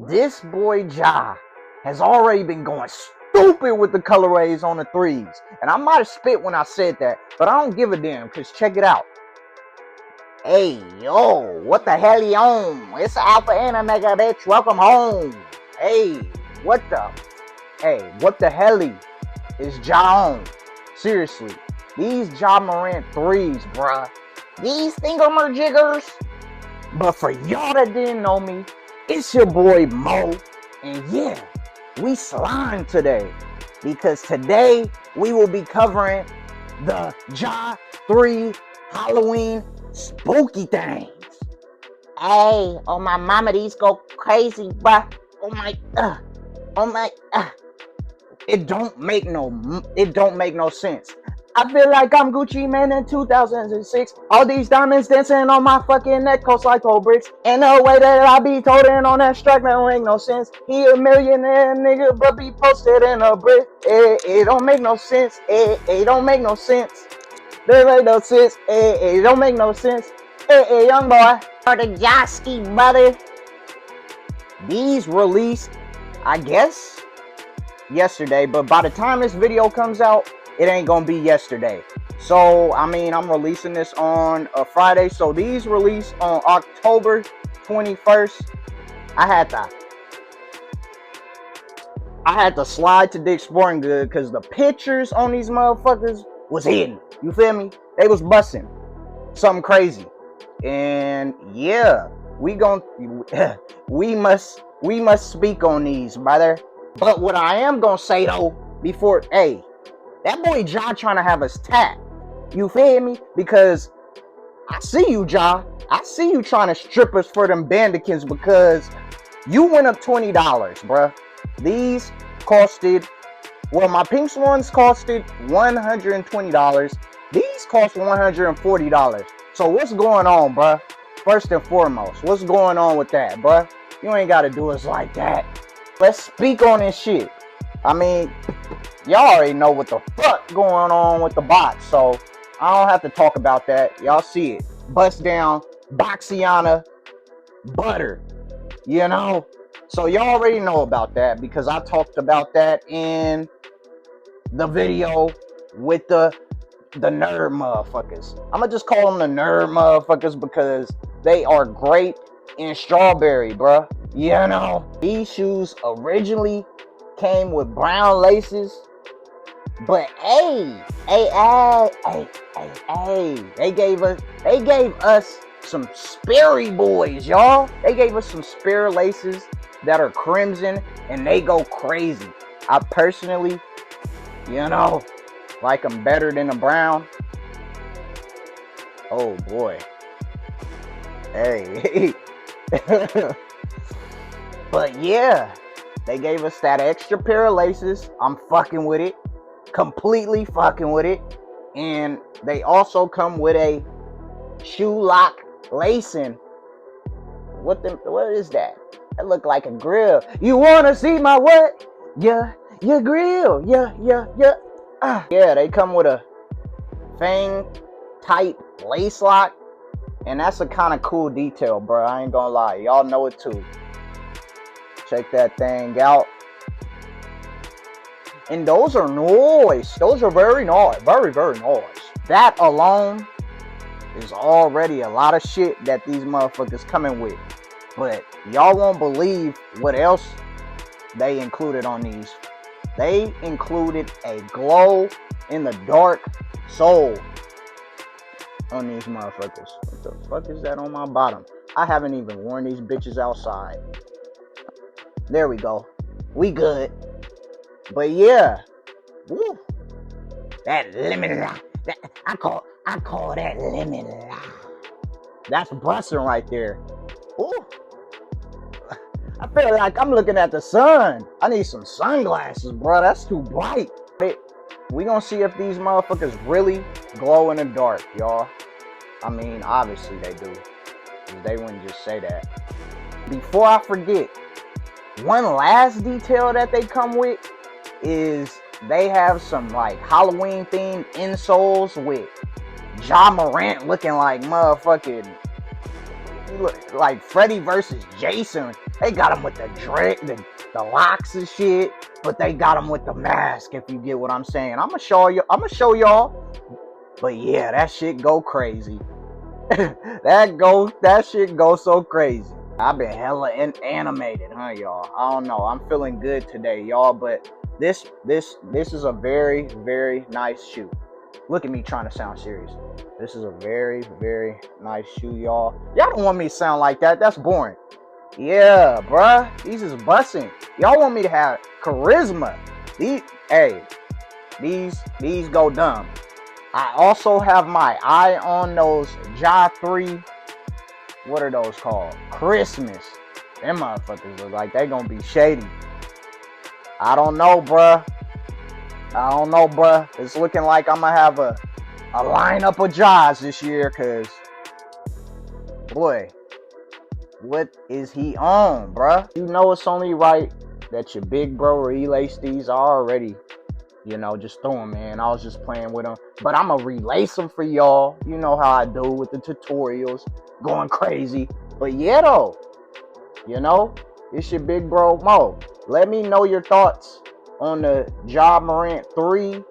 This boy Ja has already been going stupid with the colorways on the threes. And I might have spit when I said that, but I don't give a damn, because check it out. Hey, yo, what the hell you on? It's Alpha and Omega, bitch. Welcome home. Hey, what the hell is Ja on? Seriously, these Ja Morant threes, bruh. These thingamajigers. But for y'all that didn't know me, it's your boy Mo. And yeah, we slime today. Because today we will be covering the Ja 3 Halloween spooky things. Hey, oh my mama, these go crazy, bruh. Oh my, it don't make no sense. I feel like I'm Gucci Man in 2006. All these diamonds dancing on my fucking neck coast like old bricks. And the way that I be toting on that strike, man, make no sense. He a millionaire nigga, but be posted in a brick. It don't make no sense. It don't make no sense. There ain't no sense. It don't make no sense. Hey, young boy. For the Joski brother. These released, I guess, yesterday. But by the time this video comes out, it ain't gonna be yesterday. So, I mean, I'm releasing this on a Friday. So these released on October 21st. I had to slide to Dick's Sporting Good because the pictures on these motherfuckers was hidden. You feel me? They was busting. Something crazy. And yeah, we must speak on these, brother. But what I am gonna say though, before, hey, that boy Ja trying to have us tapped. You feel me? Because I see you, Ja. I see you trying to strip us for them bandikins because you went up $20, bruh. These costed, well, my pink ones costed $120. These cost $140. So what's going on, bruh? First and foremost, what's going on with that, bruh? You ain't got to do us like that. Let's speak on this shit. I mean, y'all already know what the fuck going on with the box, so I don't have to talk about that. Y'all see it. Bust down, Boxiana, butter, you know? So y'all already know about that because I talked about that in the video with the nerd motherfuckers. I'm gonna just call them the nerd motherfuckers because they are great in strawberry, bruh. You know? These shoes originally came with brown laces. But hey, they gave us some Sperry boys, y'all. They gave us some Sperry laces that are crimson and they go crazy. I personally, you know, like them better than the brown. Oh boy. Hey. But yeah, they gave us that extra pair of laces. I'm fucking with it. Completely fucking with it. And they also come with a shoe lock lacing. What is that? That look like a grill. You wanna see my what? Yeah, your grill. Yeah. Yeah, they come with a fang type lace lock. And that's a kind of cool detail, bro. I ain't gonna lie. Y'all know it too. Check that thing out. And those are nice. Those are very nice. Very, very nice. That alone is already a lot of shit that these motherfuckers coming with. But y'all won't believe what else they included on these. They included a glow in the dark sole on these motherfuckers. What the fuck is that on my bottom? I haven't even worn these bitches outside. There we go. We good. But yeah, woo, that lemon, that I call that lemon. That's busting right there. Ooh, I feel like I'm looking at the sun. I need some sunglasses, bro. That's too bright. We gonna see if these motherfuckers really glow in the dark, y'all. I mean, obviously they do. They wouldn't just say that. Before I forget, one last detail that they come with is they have some like Halloween themed insoles with Ja Morant looking like motherfucking like Freddy versus Jason They got him with the dread, the locks and shit, but they got him with the mask. If you get what I'm saying, I'm gonna show you. I'm gonna show y'all. But yeah, that shit go crazy. That shit go so crazy. I've been hella animated, huh, y'all? I don't know. I'm feeling good today, y'all. But this is a very, very nice shoe. Look at me trying to sound serious. This is a very, very nice shoe, y'all. Y'all don't want me to sound like that. That's boring. Yeah, bruh. These is bussing. Y'all want me to have charisma. These go dumb. I also have my eye on those Ja 3. What are those called? Christmas. Them motherfuckers look like they gonna be shady. I don't know, bruh. It's looking like I'm gonna have a lineup of Jaws this year, cause boy, what is he on, bruh? You know it's only right that your big bro relace these. I already, just threw them, man. I was just playing with them. But I'm going to relace them for y'all. You know how I do with the tutorials. Going crazy. But yeah, though. It's your big bro, Mo. Let me know your thoughts on the Ja Morant 3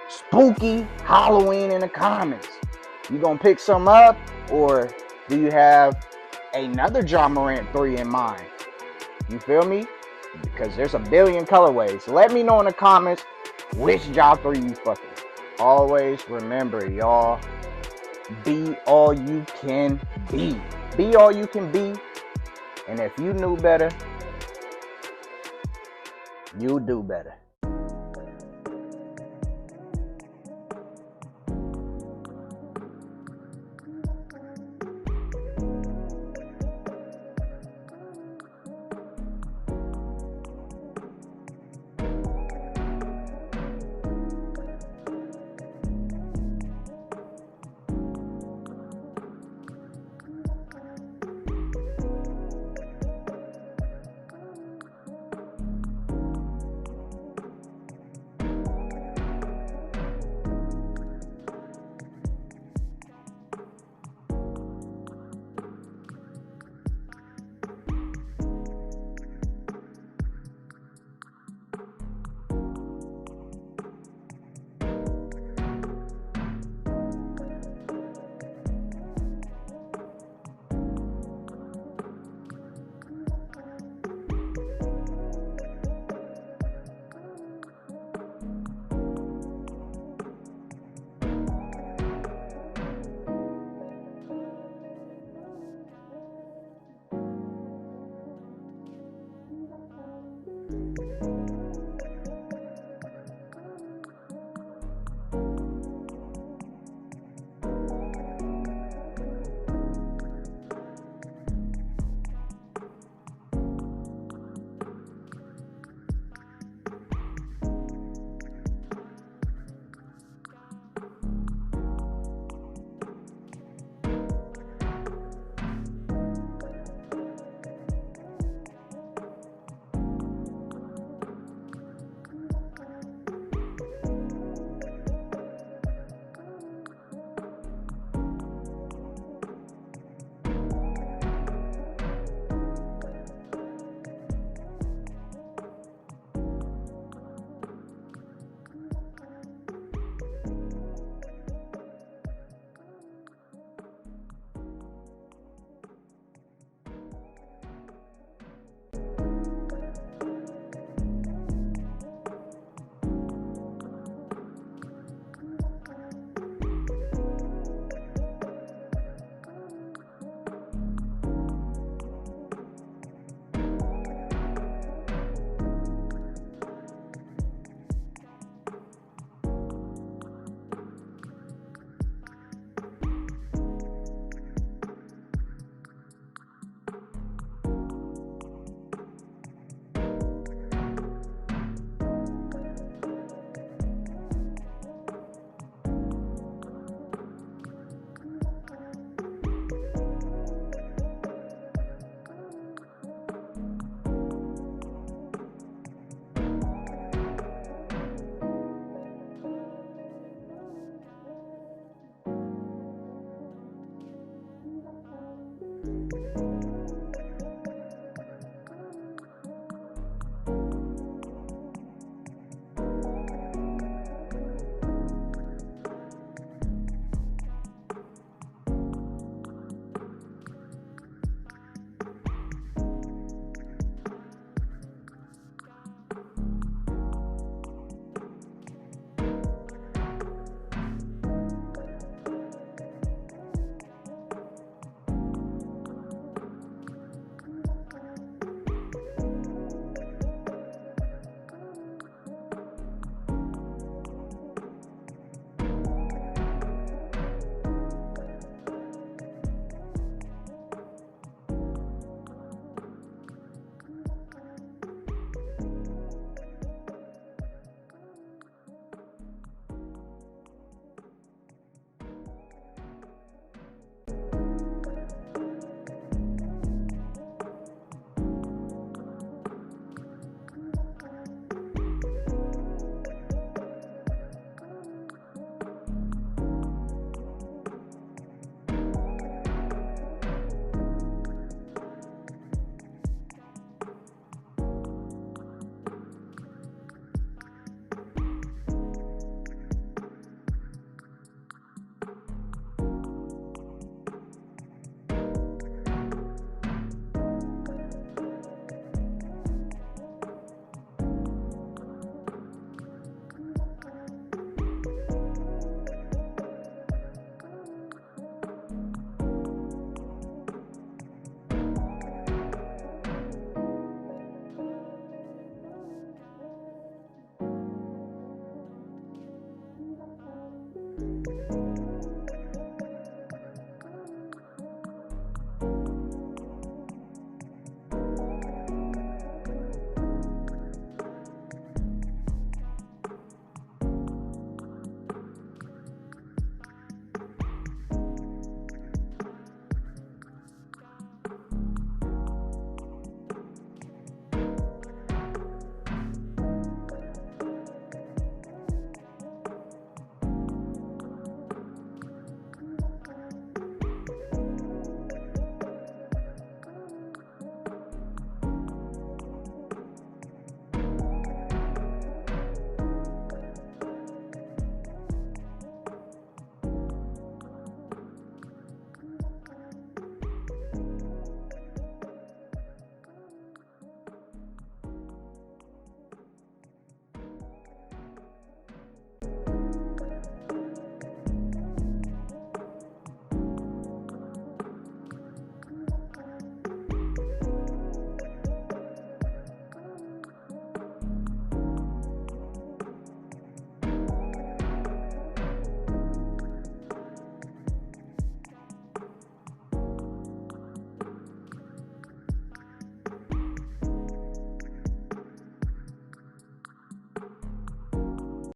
spooky Halloween in the comments. You going to pick some up? Or do you have another Ja Morant 3 in mind? You feel me? Because there's a billion colorways. Let me know in the comments which Ja 3 you fucking. Always remember, y'all, be all you can be. Be all you can be. And if you knew better, you do better.